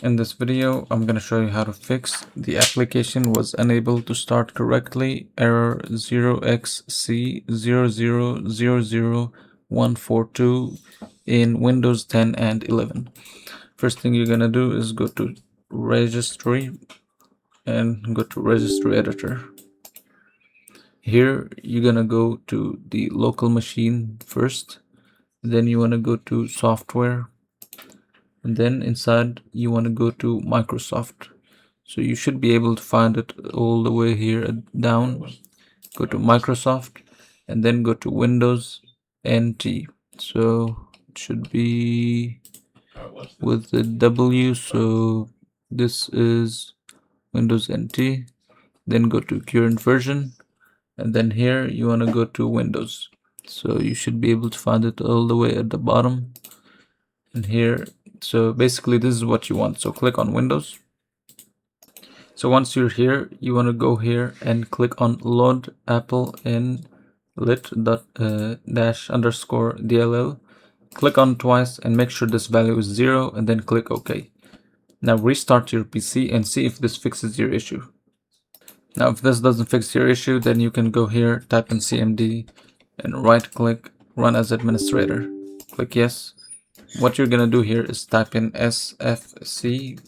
In this video, I'm going to show you how to fix the application was unable to start correctly, error 0xC0000142 in Windows 10 and 11. First thing you're going to do is go to registry and go to registry editor. Here you're going to go to the local machine first, then you want to go to software, and then inside you want to go to Microsoft. So you should be able to find it all the way here down. Go to Microsoft and then go to Windows NT. So it should be with the W. So this is Windows NT. Then go to current version, and then here you want to go to Windows. So you should be able to find it all the way at the bottom. And here, so basically this is what you want. So click on Windows. So once you're here, you want to go here and click on load Apple in lit-_dll. Click on twice and make sure this value is 0 and then click OK. Now restart your PC and see if this fixes your issue. Now if this doesn't fix your issue, then you can go here, type in cmd and right click, run as administrator. Click yes. What you're gonna do here is type in sfc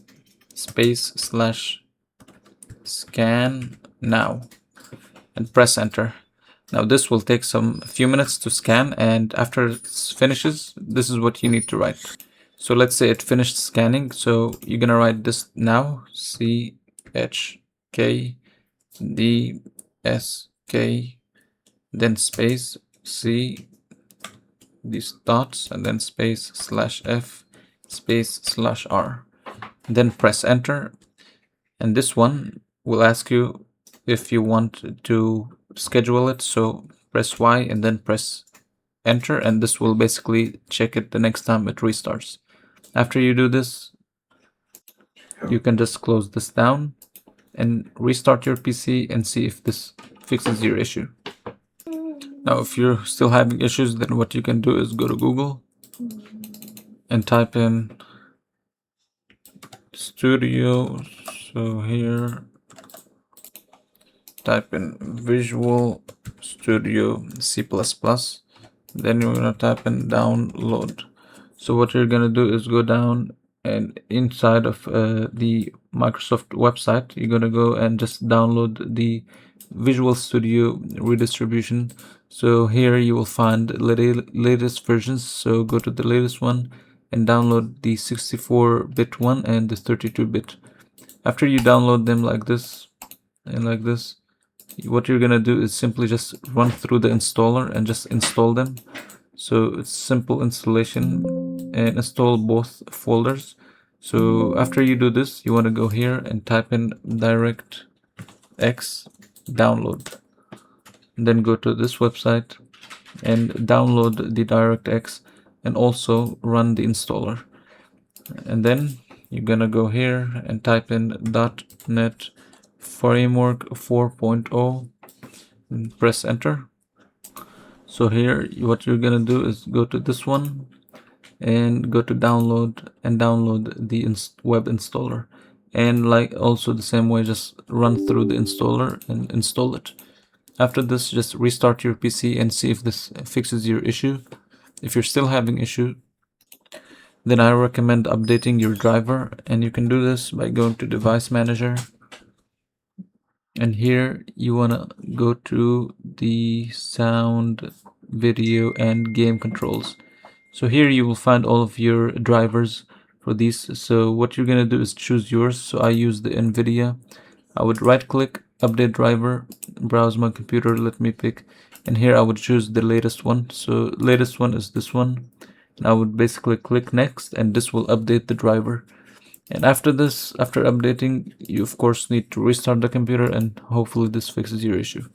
/scan now and press enter. Now this will take a few minutes to scan, and after it finishes, this is what you need to write. So let's say it finished scanning, so you're gonna write this now, CHKDSK, then space C, these dots, and then space /F space /R, then press enter. And this one will ask you if you want to schedule it, so press Y and then press enter, and this will basically check it the next time it restarts. After you do this, you can just close this down and restart your PC and see if this fixes your issue. Now if you're still having issues, then what you can do is go to Google and type in Studio. So here type in Visual Studio C++, then you're gonna type in download. So what you're gonna do is go down, and inside of the Microsoft website, you're gonna go and just download the Visual Studio redistribution. So here you will find latest versions, so go to the latest one and download the 64-bit one and the 32-bit. After you download them like this and like this, what you're gonna do is simply just run through the installer and just install them. So it's simple installation, and install both folders. So after you do this, you want to go here and type in DirectX download, and then go to this website and download the DirectX and also run the installer. And then you're gonna go here and type in .NET Framework 4.0 and press enter. So here what you're gonna do is go to this one and go to download and download the web installer, and like also the same way, just run through the installer and install it. After this, just restart your PC and see if this fixes your issue. If you're still having issue, then I recommend updating your driver, and you can do this by going to device manager, and here you want to go to the sound, video and game controls. So here you will find all of your drivers for these. So what you're going to do is choose yours. So I use the NVIDIA. I would right click, update driver, browse my computer, let me pick, and here I would choose the latest one. So latest one is this one, and I would basically click next, and this will update the driver. And after this, after updating, you of course need to restart the computer, and hopefully this fixes your issue.